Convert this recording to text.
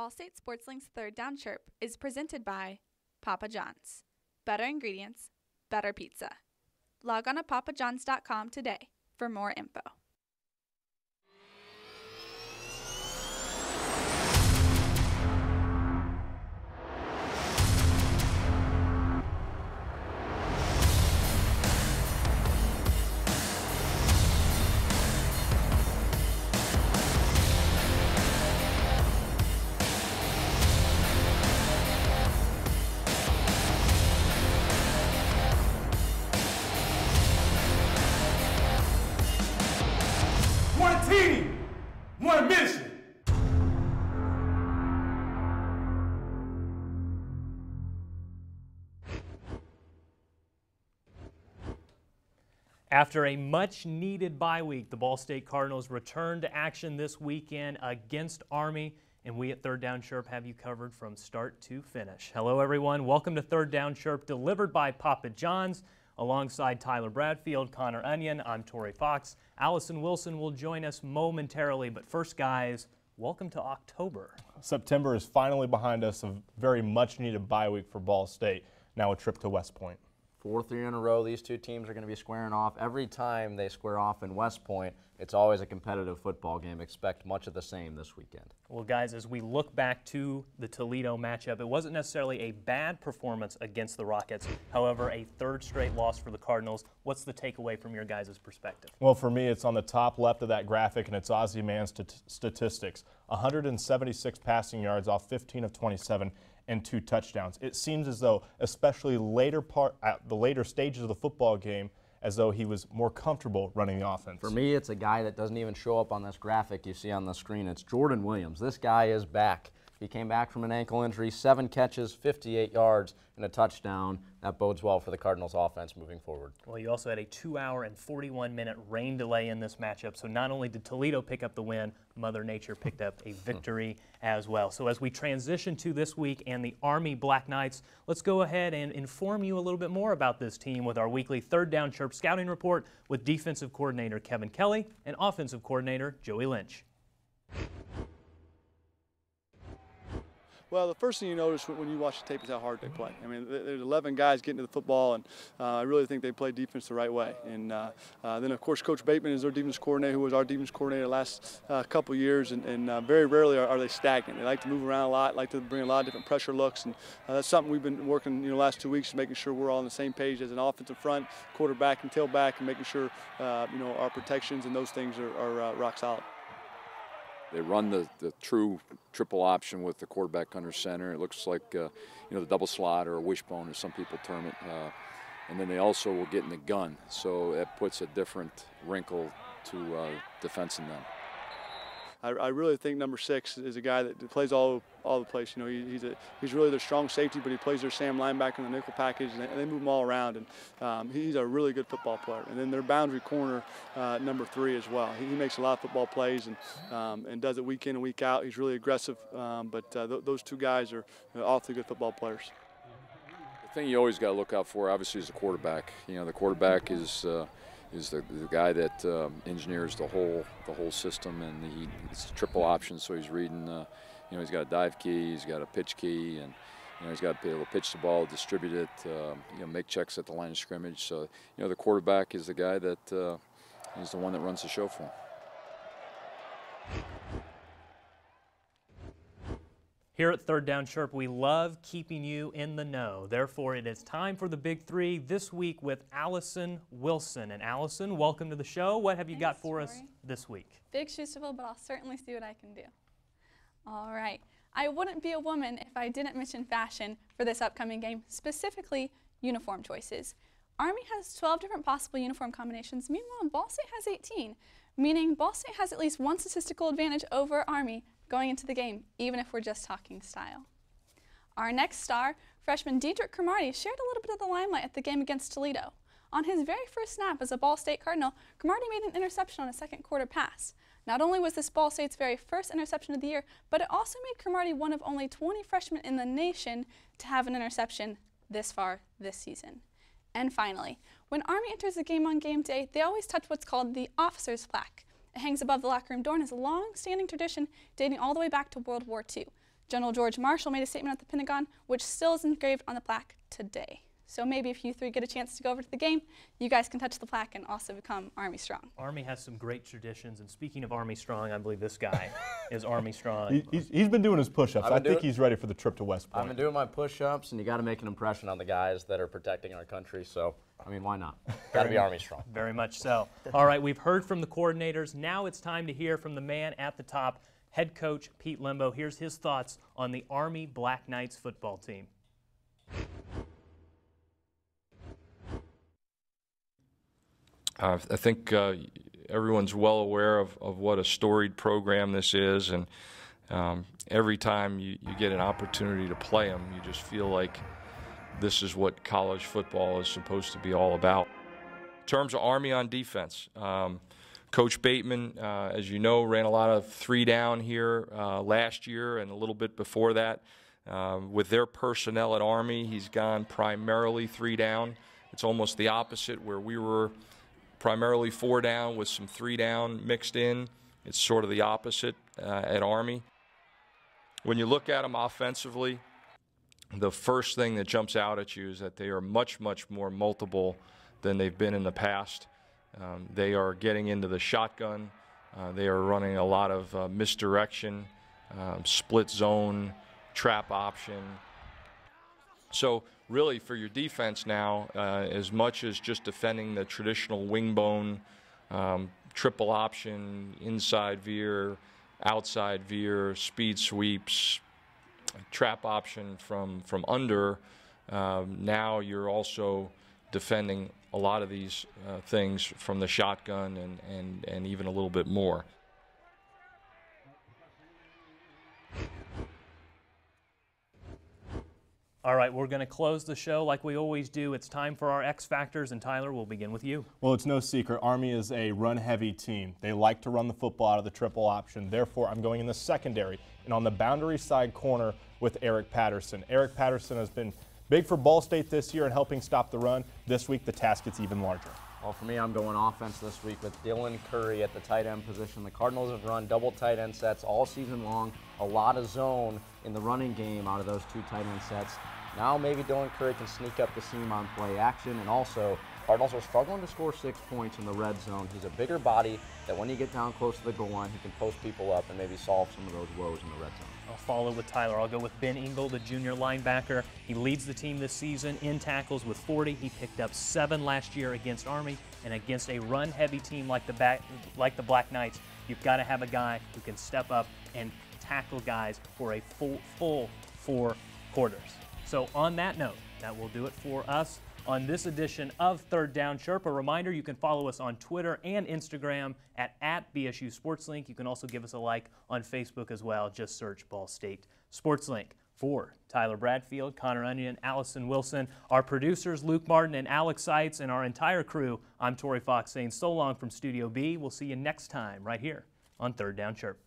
Ball State SportsLink's Third Down Chirp is presented by Papa John's. Better ingredients, better pizza. Log on to papajohns.com today for more info. One mission. After a much-needed bye week, the Ball State Cardinals return to action this weekend against Army, and we at Third Down Chirp have you covered from start to finish. Hello, everyone. Welcome to Third Down Chirp, delivered by Papa John's. Alongside Tyler Bradfield, Connor Onion, I'm Torey Fox. Allison Wilson will join us momentarily, but first, guys, welcome to October. September is finally behind us, a very much-needed bye week for Ball State. Now a trip to West Point. Fourth year in a row, these two teams are going to be squaring off. Every time they square off in West Point, it's always a competitive football game. Expect much of the same this weekend. Well, guys, as we look back to the Toledo matchup, it wasn't necessarily a bad performance against the Rockets. However, a third straight loss for the Cardinals. What's the takeaway from your guys' perspective? Well, for me, it's on the top left of that graphic, and it's Ozzie Mann's statistics. 176 passing yards off 15 of 27. And 2 touchdowns. It seems as though, especially at the later stages of the football game, as though he was more comfortable running the offense. For me, it's a guy that doesn't even show up on this graphic you see on the screen. It's Jordan Williams. This guy is back. He came back from an ankle injury, 7 catches, 58 yards, and a touchdown. That bodes well for the Cardinals' offense moving forward. Well, you also had a 2-hour and 41-minute rain delay in this matchup, so not only did Toledo pick up the win, Mother Nature picked up a victory as well. So as we transition to this week and the Army Black Knights, let's go ahead and inform you a little bit more about this team with our weekly Third Down Chirp scouting report with defensive coordinator Kevin Kelly and offensive coordinator Joey Lynch. Well, the first thing you notice when you watch the tape is how hard they play. I mean, there's 11 guys getting to the football, and I really think they play defense the right way. And then, of course, Coach Bateman is their defense coordinator, who was our defense coordinator the last couple years, and very rarely are they stagnant. They like to move around a lot, like to bring a lot of different pressure looks, and that's something we've been working, the last 2 weeks, making sure we're all on the same page as an offensive front, quarterback, and tailback, and making sure, our protections and those things are rock solid. They run the true triple option with the quarterback under center. It looks like, the double slot or a wishbone, as some people term it. And then they also will get in the gun. So it puts a different wrinkle to defense in them. I really think number 6 is a guy that plays all the place. He's really their strong safety, but he plays their Sam linebacker in the nickel package, and they move him all around. And he's a really good football player. And then their boundary corner, number 3 as well. He makes a lot of football plays and does it week in and week out. He's really aggressive, but those 2 guys are awfully good football players. The thing you always got to look out for, obviously, is the quarterback. The quarterback is the guy that engineers the whole system, and it's a triple option. So he's reading, he's got a dive key, he's got a pitch key, and he's got to be able to pitch the ball, distribute it, make checks at the line of scrimmage. So the quarterback is the guy that is the one that runs the show for him. Here at Third Down Chirp, we love keeping you in the know. Therefore, it is time for the Big Three this week with Allison Wilson. And Allison, welcome to the show. What have you got for us this week? Big shoes to fill, but I'll certainly see what I can do. All right. I wouldn't be a woman if I didn't mention fashion for this upcoming game, specifically uniform choices. Army has 12 different possible uniform combinations. Meanwhile, Ball State has 18, meaning Ball State has at least one statistical advantage over Army going into the game, even if we're just talking style. Our next star, freshman Dedrick Cromartie, shared a little bit of the limelight at the game against Toledo. On his very first snap as a Ball State Cardinal, Cromartie made an interception on a second quarter pass. Not only was this Ball State's very first interception of the year, but it also made Cromartie one of only 20 freshmen in the nation to have an interception this far this season. And finally, when Army enters the game on game day, they always touch what's called the officer's plaque. It hangs above the locker room door and is a long-standing tradition dating all the way back to World War II. General George Marshall made a statement at the Pentagon, which still is engraved on the plaque today. So maybe if you three get a chance to go over to the game, you guys can touch the plaque and also become Army Strong. Army has some great traditions, and speaking of Army Strong, I believe this guy is Army Strong. He's been doing his push-ups. I think he's ready for the trip to West Point. I've been doing my push-ups, and you got to make an impression on the guys that are protecting our country. So, I mean, why not? Got to be Army Strong. Very much so. All right, we've heard from the coordinators. Now it's time to hear from the man at the top, head coach Pete Lembo. Here's his thoughts on the Army Black Knights football team. I think everyone's well aware of what a storied program this is, and every time you get an opportunity to play them, you just feel like this is what college football is supposed to be all about. In terms of Army on defense, Coach Bateman, as you know, ran a lot of 3-down here last year and a little bit before that. With their personnel at Army, he's gone primarily 3-down. It's almost the opposite, where we were primarily 4-down with some 3-down mixed in. It's sort of the opposite at Army. When you look at them offensively, the first thing that jumps out at you is that they are much, much more multiple than they've been in the past. They are getting into the shotgun. They are running a lot of misdirection, split zone, trap option. So really for your defense now, as much as just defending the traditional wing bone, triple option, inside veer, outside veer, speed sweeps, trap option from under, now you're also defending a lot of these things from the shotgun and even a little bit more. All right, we're going to close the show like we always do. It's time for our X Factors, and Tyler, we'll begin with you. Well, it's no secret. Army is a run-heavy team. They like to run the football out of the triple option. Therefore, I'm going in the secondary and on the boundary side corner with Eric Patterson. Eric Patterson has been big for Ball State this year in helping stop the run. This week, the task gets even larger. Well, for me, I'm going offense this week with Dylan Curry at the tight end position. The Cardinals have run double tight end sets all season long, a lot of zone in the running game out of those two tight end sets. Now maybe Dylan Curry can sneak up the seam on play action, and also Cardinals are struggling to score 6 points in the red zone. He's a bigger body that when you get down close to the goal line, he can post people up and maybe solve some of those woes in the red zone. I'll follow with Tyler. I'll go with Ben Ingle, the junior linebacker. He leads the team this season in tackles with 40. He picked up 7 last year against Army, and against a run-heavy team like the Black Knights, you've got to have a guy who can step up and tackle guys for a full 4 quarters. So on that note, that will do it for us on this edition of Third Down Chirp. A reminder, you can follow us on Twitter and Instagram at BSU SportsLink. You can also give us a like on Facebook as well. Just search Ball State SportsLink. For Tyler Bradfield, Connor Onion, Allison Wilson, our producers Luke Martin and Alex Seitz, and our entire crew, I'm Torey Fox saying so long from Studio B. We'll see you next time right here on Third Down Chirp.